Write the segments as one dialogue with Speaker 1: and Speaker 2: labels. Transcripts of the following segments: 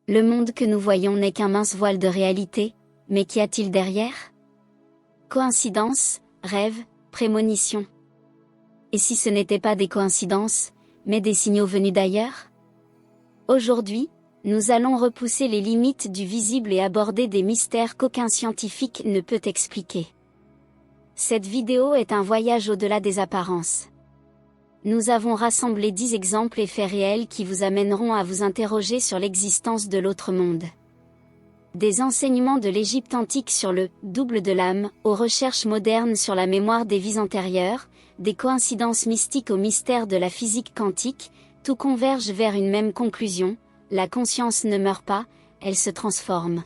Speaker 1: Le monde que nous voyons n'est qu'un mince voile de réalité, mais qu'y a-t-il derrière? Coïncidence, rêve, prémonition. Et si ce n'était pas des coïncidences, mais des signaux venus d'ailleurs? Aujourd'hui, nous allons repousser les limites du visible et aborder des mystères qu'aucun scientifique ne peut expliquer. Cette vidéo est un voyage au-delà des apparences. Nous avons rassemblé 10 exemples et faits réels qui vous amèneront à vous interroger sur l'existence de l'autre monde. Des enseignements de l'Égypte antique sur le « double de l'âme » aux recherches modernes sur la mémoire des vies antérieures, des coïncidences mystiques au mystère de la physique quantique, tout converge vers une même conclusion: la conscience ne meurt pas, elle se transforme.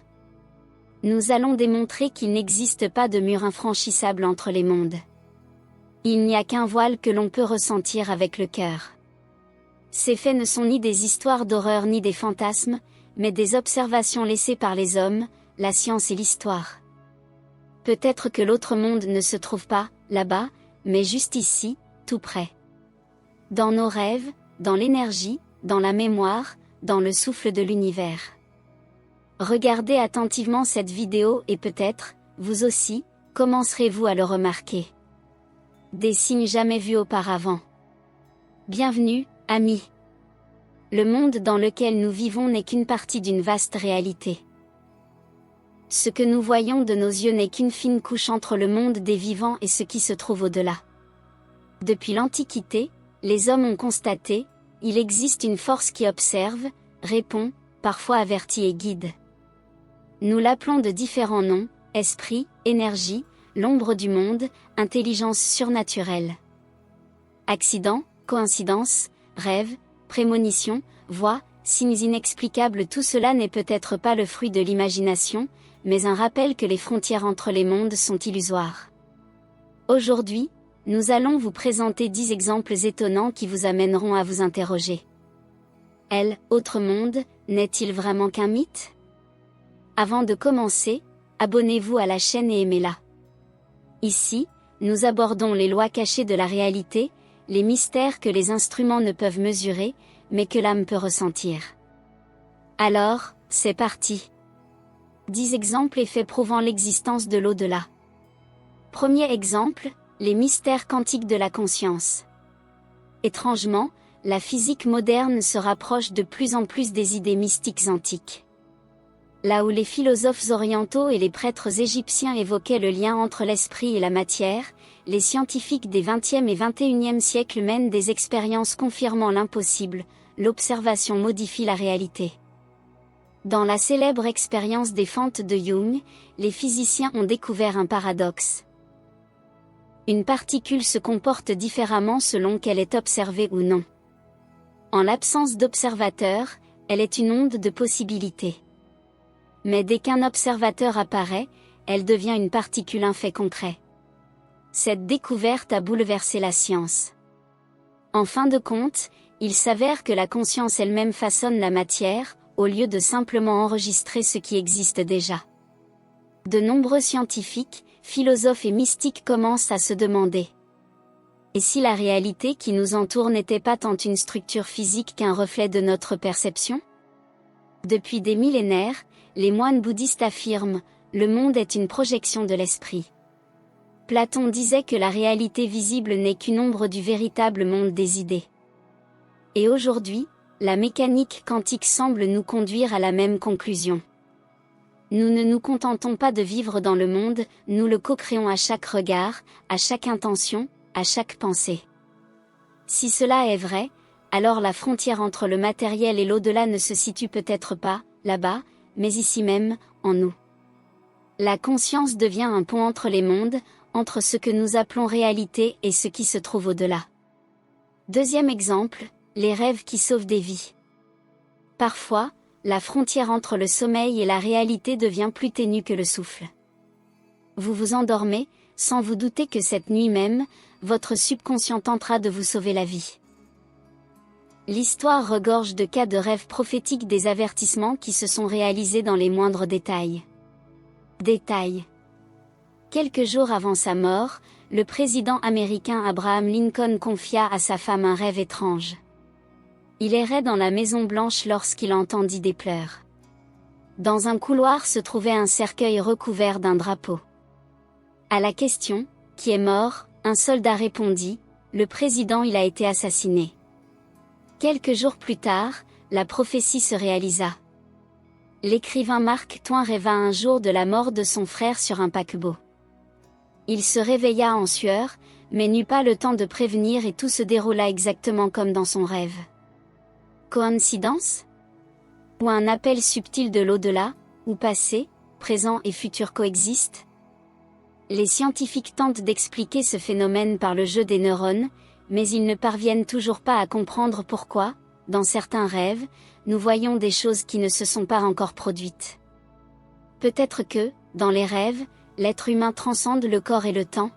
Speaker 1: Nous allons démontrer qu'il n'existe pas de mur infranchissable entre les mondes. Il n'y a qu'un voile que l'on peut ressentir avec le cœur. Ces faits ne sont ni des histoires d'horreur ni des fantasmes, mais des observations laissées par les hommes, la science et l'histoire. Peut-être que l'autre monde ne se trouve pas, là-bas, mais juste ici, tout près. Dans nos rêves, dans l'énergie, dans la mémoire, dans le souffle de l'univers. Regardez attentivement cette vidéo et peut-être, vous aussi, commencerez-vous à le remarquer. Des signes jamais vus auparavant. Bienvenue, amis. Le monde dans lequel nous vivons n'est qu'une partie d'une vaste réalité. Ce que nous voyons de nos yeux n'est qu'une fine couche entre le monde des vivants et ce qui se trouve au-delà. Depuis l'Antiquité, les hommes ont constaté, il existe une force qui observe, répond, parfois avertit et guide. Nous l'appelons de différents noms: esprit, énergie, l'ombre du monde, intelligence surnaturelle. Accident, coïncidence, rêve, prémonition, voix, signes inexplicables, tout cela n'est peut-être pas le fruit de l'imagination, mais un rappel que les frontières entre les mondes sont illusoires. Aujourd'hui, nous allons vous présenter 10 exemples étonnants qui vous amèneront à vous interroger. Autre monde, n'est-il vraiment qu'un mythe? Avant de commencer, abonnez-vous à la chaîne et aimez-la. Ici, nous abordons les lois cachées de la réalité, les mystères que les instruments ne peuvent mesurer, mais que l'âme peut ressentir. Alors, c'est parti. 10 exemples et faits prouvant l'existence de l'au-delà. Premier exemple, les mystères quantiques de la conscience. Étrangement, la physique moderne se rapproche de plus en plus des idées mystiques antiques. Là où les philosophes orientaux et les prêtres égyptiens évoquaient le lien entre l'esprit et la matière, les scientifiques des XXe et XXIe siècles mènent des expériences confirmant l'impossible: l'observation modifie la réalité. Dans la célèbre expérience des fentes de Jung, les physiciens ont découvert un paradoxe. Une particule se comporte différemment selon qu'elle est observée ou non. En l'absence d'observateur, elle est une onde de possibilité. Mais dès qu'un observateur apparaît, elle devient une particule, un fait concret. Cette découverte a bouleversé la science. En fin de compte, il s'avère que la conscience elle-même façonne la matière, au lieu de simplement enregistrer ce qui existe déjà. De nombreux scientifiques, philosophes et mystiques commencent à se demander: et si la réalité qui nous entoure n'était pas tant une structure physique qu'un reflet de notre perception? Depuis des millénaires, les moines bouddhistes affirment: le monde est une projection de l'esprit. Platon disait que la réalité visible n'est qu'une ombre du véritable monde des idées. Et aujourd'hui, la mécanique quantique semble nous conduire à la même conclusion. Nous ne nous contentons pas de vivre dans le monde, nous le co-créons à chaque regard, à chaque intention, à chaque pensée. Si cela est vrai, alors la frontière entre le matériel et l'au-delà ne se situe peut-être pas là-bas, mais ici même, en nous. La conscience devient un pont entre les mondes, entre ce que nous appelons réalité et ce qui se trouve au-delà. Deuxième exemple, les rêves qui sauvent des vies. Parfois, la frontière entre le sommeil et la réalité devient plus ténue que le souffle. Vous vous endormez, sans vous douter que cette nuit même, votre subconscient tentera de vous sauver la vie. L'histoire regorge de cas de rêves prophétiques, des avertissements qui se sont réalisés dans les moindres détails. Quelques jours avant sa mort, le président américain Abraham Lincoln confia à sa femme un rêve étrange. Il errait dans la Maison Blanche lorsqu'il entendit des pleurs. Dans un couloir se trouvait un cercueil recouvert d'un drapeau. À la question « Qui est mort ?», un soldat répondit « Le président, il a été assassiné ». Quelques jours plus tard, la prophétie se réalisa. L'écrivain Mark Twain rêva un jour de la mort de son frère sur un paquebot. Il se réveilla en sueur, mais n'eut pas le temps de prévenir et tout se déroula exactement comme dans son rêve. Coïncidence ? Ou un appel subtil de l'au-delà, où passé, présent et futur coexistent ? Les scientifiques tentent d'expliquer ce phénomène par le jeu des neurones, mais ils ne parviennent toujours pas à comprendre pourquoi, dans certains rêves, nous voyons des choses qui ne se sont pas encore produites. Peut-être que, dans les rêves, l'être humain transcende le corps et le temps.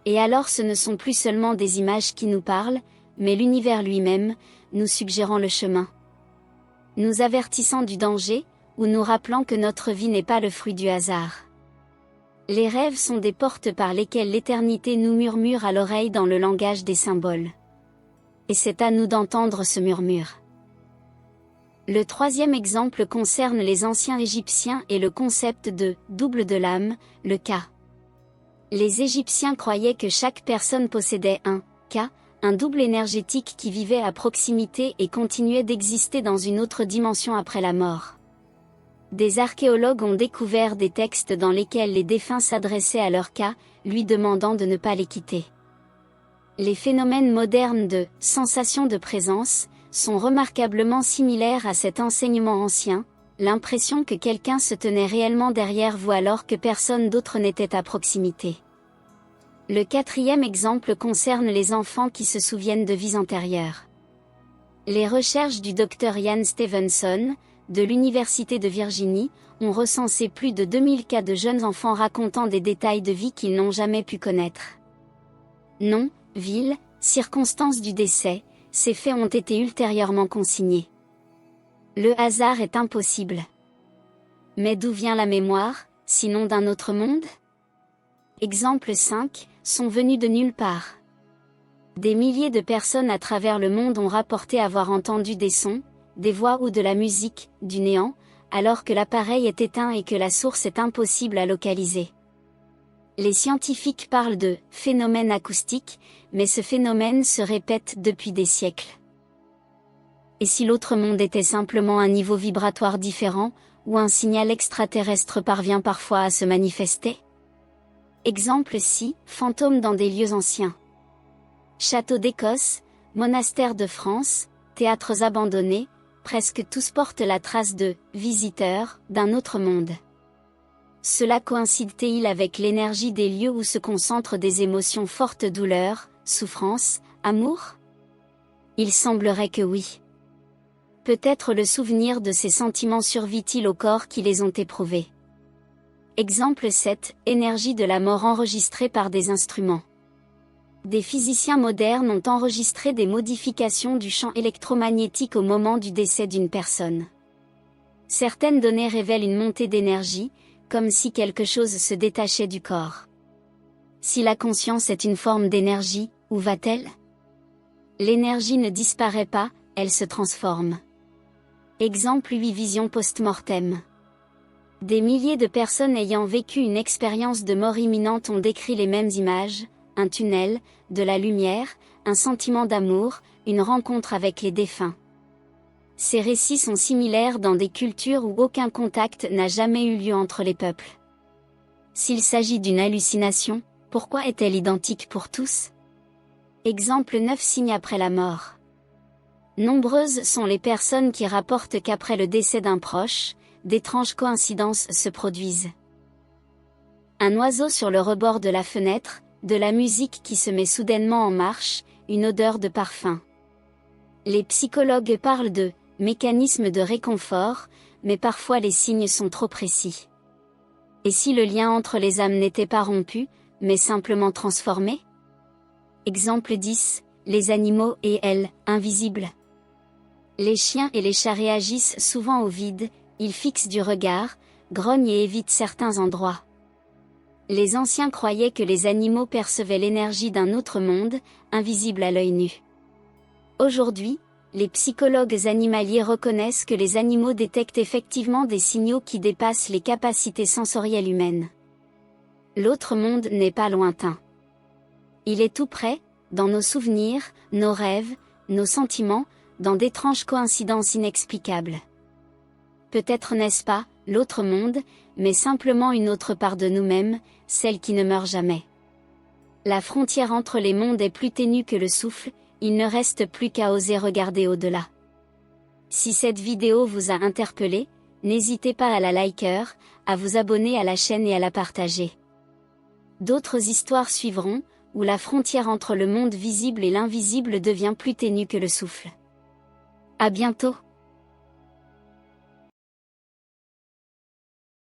Speaker 1: Et alors ce ne sont plus seulement des images qui nous parlent, mais l'univers lui-même, nous suggérant le chemin. Nous avertissant du danger, ou nous rappelant que notre vie n'est pas le fruit du hasard. Les rêves sont des portes par lesquelles l'éternité nous murmure à l'oreille dans le langage des symboles. Et c'est à nous d'entendre ce murmure. Le troisième exemple concerne les anciens Égyptiens et le concept de « double de l'âme », le Ka. Les Égyptiens croyaient que chaque personne possédait un Ka, un double énergétique qui vivait à proximité et continuait d'exister dans une autre dimension après la mort. Des archéologues ont découvert des textes dans lesquels les défunts s'adressaient à leur Ka, lui demandant de ne pas les quitter. Les phénomènes modernes de « sensation de présence » sont remarquablement similaires à cet enseignement ancien, l'impression que quelqu'un se tenait réellement derrière vous alors que personne d'autre n'était à proximité. Le quatrième exemple concerne les enfants qui se souviennent de vies antérieures. Les recherches du Dr Ian Stevenson, de l'Université de Virginie, ont recensé plus de 2000 cas de jeunes enfants racontant des détails de vie qu'ils n'ont jamais pu connaître. Nom, ville, circonstances du décès, ces faits ont été ultérieurement consignés. Le hasard est impossible. Mais d'où vient la mémoire, sinon d'un autre monde ? Exemple 5, sont venus de nulle part. Des milliers de personnes à travers le monde ont rapporté avoir entendu des sons, des voix ou de la musique, du néant, alors que l'appareil est éteint et que la source est impossible à localiser. Les scientifiques parlent de « phénomène acoustique », mais ce phénomène se répète depuis des siècles. Et si l'autre monde était simplement un niveau vibratoire différent, où un signal extraterrestre parvient parfois à se manifester ? Exemple 6, fantômes dans des lieux anciens. Châteaux d'Écosse, monastères de France, théâtres abandonnés, presque tous portent la trace de « visiteurs » d'un autre monde. Cela coïncide-t-il avec l'énergie des lieux où se concentrent des émotions fortes, douleur, souffrance, amour ? Il semblerait que oui. Peut-être le souvenir de ces sentiments survit-il au corps qui les ont éprouvés. Exemple 7, énergie de la mort enregistrée par des instruments. Des physiciens modernes ont enregistré des modifications du champ électromagnétique au moment du décès d'une personne. Certaines données révèlent une montée d'énergie, comme si quelque chose se détachait du corps. Si la conscience est une forme d'énergie, où va-t-elle ? L'énergie ne disparaît pas, elle se transforme. Exemple 8, vision post-mortem. Des milliers de personnes ayant vécu une expérience de mort imminente ont décrit les mêmes images, un tunnel, de la lumière, un sentiment d'amour, une rencontre avec les défunts. Ces récits sont similaires dans des cultures où aucun contact n'a jamais eu lieu entre les peuples. S'il s'agit d'une hallucination, pourquoi est-elle identique pour tous ? Exemple 9, signes après la mort. Nombreuses sont les personnes qui rapportent qu'après le décès d'un proche, d'étranges coïncidences se produisent. Un oiseau sur le rebord de la fenêtre, de la musique qui se met soudainement en marche, une odeur de parfum. Les psychologues parlent de mécanisme de réconfort, mais parfois les signes sont trop précis. Et si le lien entre les âmes n'était pas rompu, mais simplement transformé ? Exemple 10, les animaux et elles, invisibles. Les chiens et les chats réagissent souvent au vide, ils fixent du regard, grognent et évitent certains endroits. Les anciens croyaient que les animaux percevaient l'énergie d'un autre monde, invisible à l'œil nu. Aujourd'hui, les psychologues animaliers reconnaissent que les animaux détectent effectivement des signaux qui dépassent les capacités sensorielles humaines. L'autre monde n'est pas lointain. Il est tout près, dans nos souvenirs, nos rêves, nos sentiments, dans d'étranges coïncidences inexplicables. Peut-être n'est-ce pas, l'autre monde, mais simplement une autre part de nous-mêmes, celle qui ne meurt jamais. La frontière entre les mondes est plus ténue que le souffle, il ne reste plus qu'à oser regarder au-delà. Si cette vidéo vous a interpellé, n'hésitez pas à la liker, à vous abonner à la chaîne et à la partager. D'autres histoires suivront, où la frontière entre le monde visible et l'invisible devient plus ténue que le souffle. À bientôt!